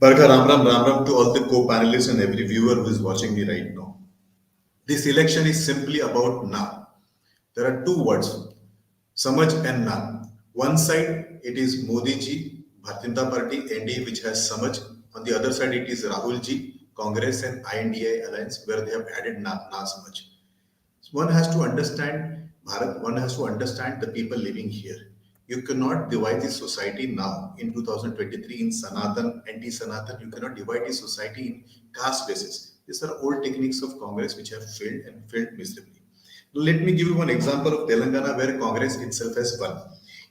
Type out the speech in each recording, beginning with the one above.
Barka Ram Ram to all the co-panelists and every viewer who is watching me right now. This election is simply about na. There are two words, samaj and na. One side it is Modi ji, Bharatiya Janata Party, NDA which has samaj. On the other side it is Rahul ji, Congress and INDA alliance where they have added na samaj. One has to understand Bharat, one has to understand the people living here. You cannot divide the society now in 2023 in Sanatan, anti-Sanatan. You cannot divide the society in caste basis. These are old techniques of Congress which have failed and failed miserably. Let me give you one example of Telangana where Congress itself has won.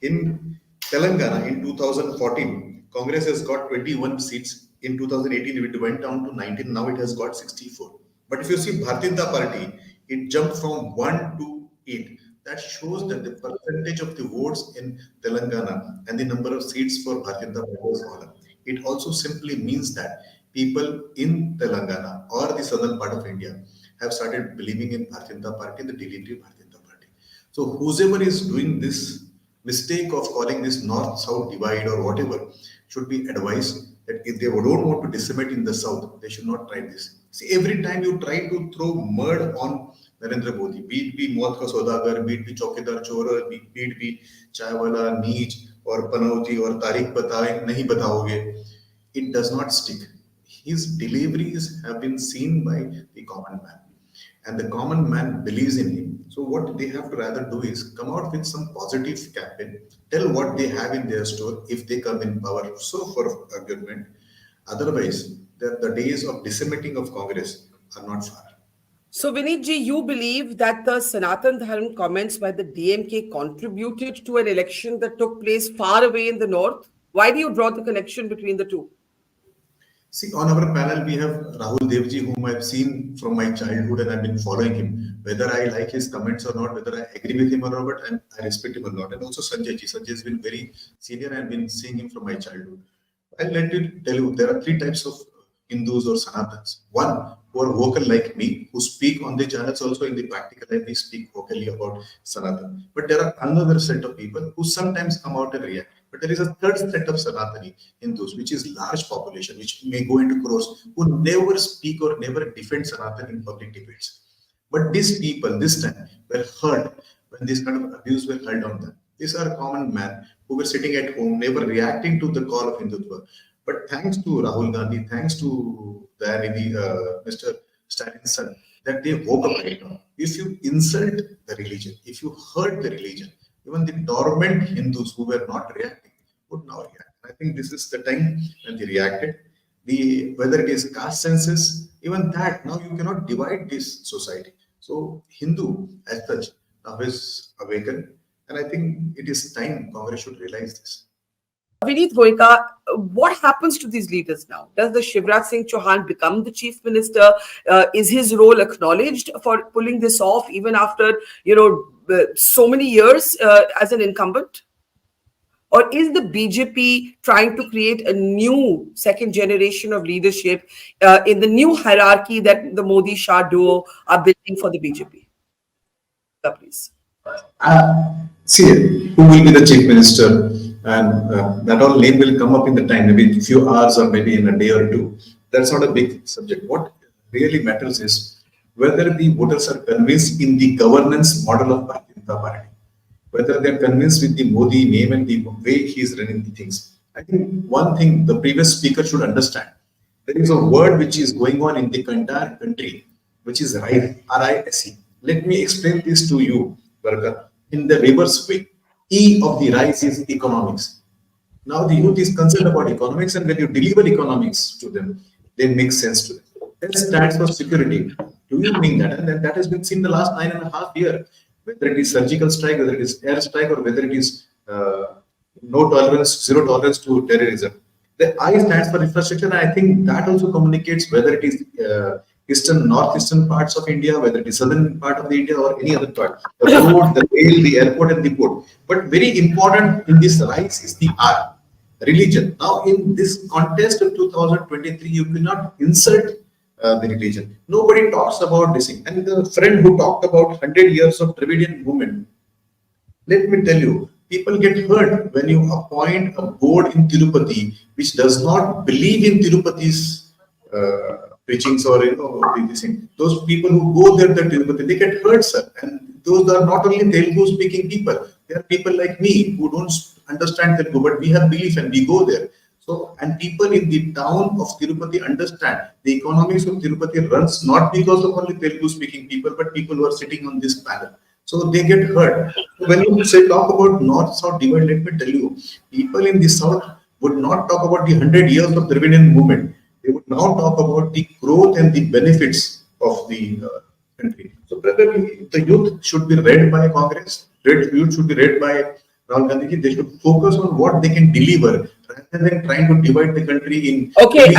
In Telangana in 2014, Congress has got 21 seats. In 2018, it went down to 19. Now it has got 64. But if you see Bharatiya Janata Party, it jumped from 1 to 8. That shows that the percentage of the votes in Telangana and the number of seats for Bharatiya Janata Party is smaller. It also simply means that people in Telangana or the southern part of India have started believing in Bharatiya Janata Party and the delivery of Bharatiya Janata Party. So whoever is doing this mistake of calling this north-south divide or whatever should be advised that if they don't want to decimate in the south, they should not try this. See, every time you try to throw mud on Narendra Modi, be it be Mauat ka Saudagar, be it be Chaukidar Chor, be it be Chaiwala, Neej or Panauti or Tariq Bataye, nahi bataoge, it does not stick. His deliveries have been seen by the common man and the common man believes in him. So what they have to rather do is come out with some positive campaign, tell what they have in their store if they come in power. So for argument, otherwise the days of decimating of Congress are not far. So, Vineet ji, you believe that the Sanatan Dharma comments by the DMK contributed to an election that took place far away in the north? Why do you draw the connection between the two? See, on our panel, we have Rahul Devji, whom I've seen from my childhood and I've been following him. Whether I like his comments or not, whether I agree with him or not, but I respect him a lot. And also Sanjay ji. Sanjay has been very senior and I've been seeing him from my childhood. I'll let you tell you, there are three types of Hindus or Sanatans. One, who are vocal like me, who speak on the channels also in the practical life, we speak vocally about Sanatan. But there are another set of people who sometimes come out and react. But there is a third set of Sanatani Hindus, which is large population, which may go into crores, who never speak or never defend Sanatan in public debates. But these people, this time, were heard when this kind of abuse were held on them. These are common men who were sitting at home, never reacting to the call of Hindutva. But thanks to Rahul Gandhi, thanks to Mr. Stalin's son, that they woke up right now. If you insult the religion, if you hurt the religion, even the dormant Hindus who were not reacting would now react. I think this is the time when they reacted. Whether it is caste census, even that, now you cannot divide this society. So Hindu as such now is awakened. And I think it is time Congress should realize this. Vineet Goenka, what happens to these leaders now? Does the Shivraj Singh Chauhan become the chief minister? Is his role acknowledged for pulling this off even after, so many years as an incumbent? Or is the BJP trying to create a new second generation of leadership in the new hierarchy that the Modi-Shah duo are building for the BJP? Please. See, who will be the chief minister? And that all name will come up in the time, maybe a few hours or maybe in a day or two. That's not a big subject. What really matters is whether the voters are convinced in the governance model of Bharatiya Janata Party, whether they're convinced with the Modi name and the way he's running the things. I think one thing the previous speaker should understand, there is a word which is going on in the entire country, which is RISE, R-I-S-E. Let me explain this to you, Barka, in the reverse way. E of the RISE is economics. Now the youth is concerned about economics, and when you deliver economics to them, they make sense to them. S stands for security. Do you mean that? And then that has been seen the last 9.5 years. Whether it is surgical strike, whether it is air strike, or whether it is no tolerance, zero tolerance to terrorism. The I stands for infrastructure, and I think that also communicates whether it is northeastern parts of India, whether it is southern part of the India or any other part. The road, the rail, the airport, and the port. But very important in this RISE is the R, religion. Now, in this contest of 2023, you cannot insult the religion. Nobody talks about this thing. And the friend who talked about 100 years of Dravidian movement, let me tell you, People get hurt when you appoint a board in Tirupati which does not believe in Tirupati's preachings or this thing. Those people who go there to Tirupati, they get hurt, sir. And those are not only Telugu speaking people. There are people like me who don't understand Telugu, but we have belief and we go there. So, and people in the town of Tirupati understand the economics of Tirupati runs not because of only Telugu speaking people, but people who are sitting on this panel. So they get hurt. So when you say talk about North-South divide, let me tell you, people in the South would not talk about the 100 years of Dravidian movement. They would now talk about the growth and the benefits of the country. So, brother, the youth should be read by Congress. Youth should be read by Rahul Gandhi. They should focus on what they can deliver rather than trying to divide the country in Okay,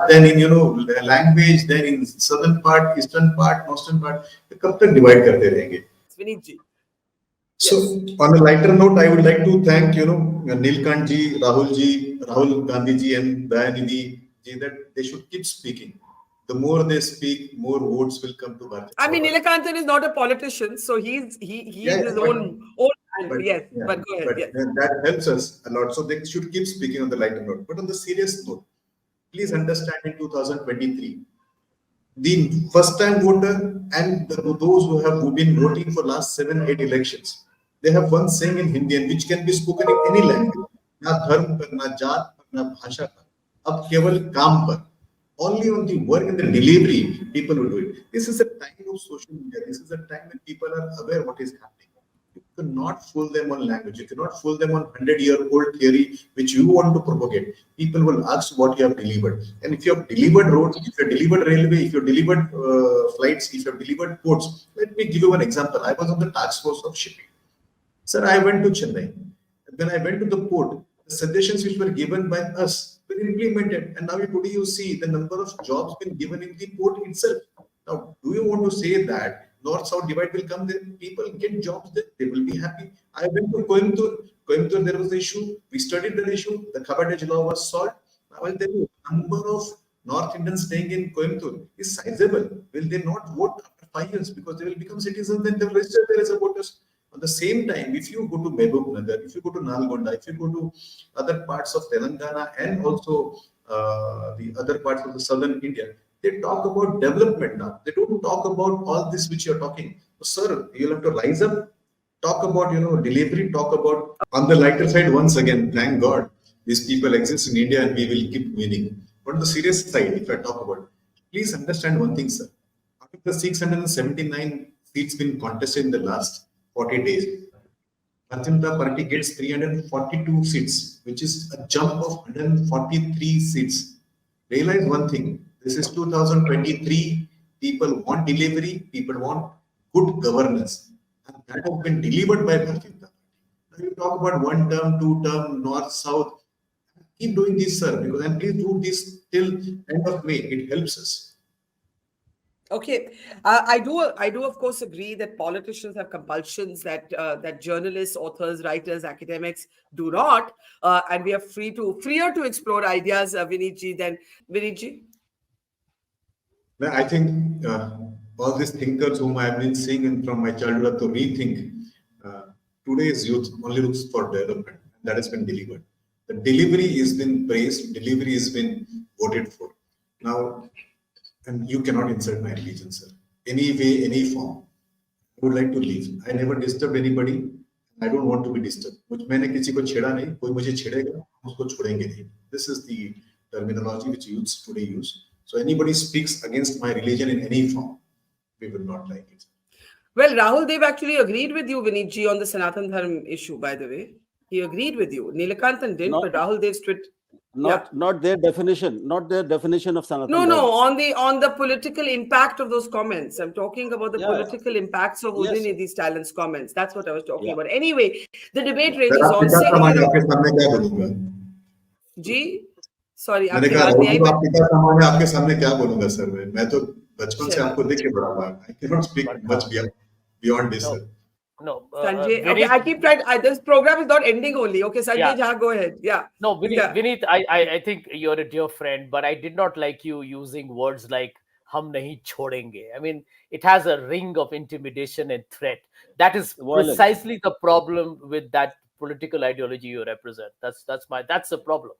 then in language, then in southern part, eastern part, northern part. कब तक divide करते रहेंगे? Vineet ji. So on a lighter note, I would like to thank Nilkant ji, Rahul Gandhi ji, and Dayanidhi ji that they should keep speaking. The more they speak, more votes will come to Bharatiya. I mean, Nilakanthan is not a politician, so he's his own angle. Yes, but go ahead. Yes. That helps us a lot. So they should keep speaking on the lighter note. But on the serious note, please understand in 2023, the first-time voter and those who have been voting for last 7-8 elections, they have one saying in Hindi and which can be spoken in any language. Na dharm par, na jaat par, na bhasha par. Ab keval kaam par. Only on the work and the delivery, people will do it. This is a time of social media. This is a time when people are aware what is happening. You cannot fool them on language. You cannot fool them on 100-year-old theory which you want to propagate. People will ask what you have delivered. And if you have delivered roads, if you have delivered railway, if you have delivered flights, if you have delivered ports, let me give you an example. I was on the task force of shipping. Sir, I went to Chennai. When I went to the port, the suggestions which were given by us were implemented. And now today you see the number of jobs been given in the port itself. Now, do you want to say that North-South divide will come there? People get jobs there. They will be happy. I went to Coimbatore. Coimbatore, there was the issue. We studied the issue. The cabotage law was solved. Now, I'll tell you, the number of North Indians staying in Coimbatore is sizable. Will they not vote after 5 years? Because they will become citizens, then they will register there as a voters. At the same time, if you go to Mehboob Nagar, if you go to Nalgonda, if you go to other parts of Telangana and also the other parts of the southern India, they talk about development now. They don't talk about all this which you're talking. So, sir, you'll have to rise up, talk about delivery, talk about on the lighter side. Once again, thank God these people exist in India and we will keep winning. But on the serious side, if I talk about, please understand one thing, sir. Out of the 679 seats been contested in the last 40 days, Bharatiya Janata Party gets 342 seats, which is a jump of 143 seats. Realize one thing, this is 2023, people want delivery, people want good governance, and that has been delivered by Bharatiya Janata Party. Now you talk about one term, two term, north, south, keep doing this, sir, because and please do this till end of May, it helps us. Okay, I do, of course, agree that politicians have compulsions that that journalists, authors, writers, academics do not, and we are freer to explore ideas. Vineet ji, then Vineet ji. I think all these thinkers whom I have been seeing from my childhood to rethink. Today's youth only looks for development. That has been delivered. The delivery has been praised. Delivery has been voted for. Now. And you cannot insult my religion, sir. Any way, any form. I would like to leave. I never disturb anybody. I don't want to be disturbed. मैंने किसी को छेड़ा नहीं, कोई मुझे छेड़ेगा, उसको छोड़ेंगे नहीं. This is the terminology which youths today use. So anybody speaks against my religion in any form, we will not like it. Well, Rahul Dev actually agreed with you, Vineet ji, on the Sanatan Dharm issue, by the way. He agreed with you. Nilakanthan didn't, but Rahul Dev's tweet. Not their definition of Sanatan. No, on the political impact of those comments. I'm talking about the political impacts of Udinidhi's Talent's comments. That's what I was talking about. Anyway, the debate rages on. Ji, sorry, मैंने कहा आप पिता सामान्य आपके सामने क्या बोलूंगा sir मैं तो बचपन से आपको देख के बड़ा हुआ I cannot speak much beyond this, sir. No, Sanjay, okay, I keep trying. This program is not ending only. Okay, Sanjay, go ahead. Yeah. No, Vineet, I think you're a dear friend, but I did not like you using words like hum nahi chhodenge. I mean, it has a ring of intimidation and threat. That is Violence. precisely the problem with that political ideology you represent. That's the problem.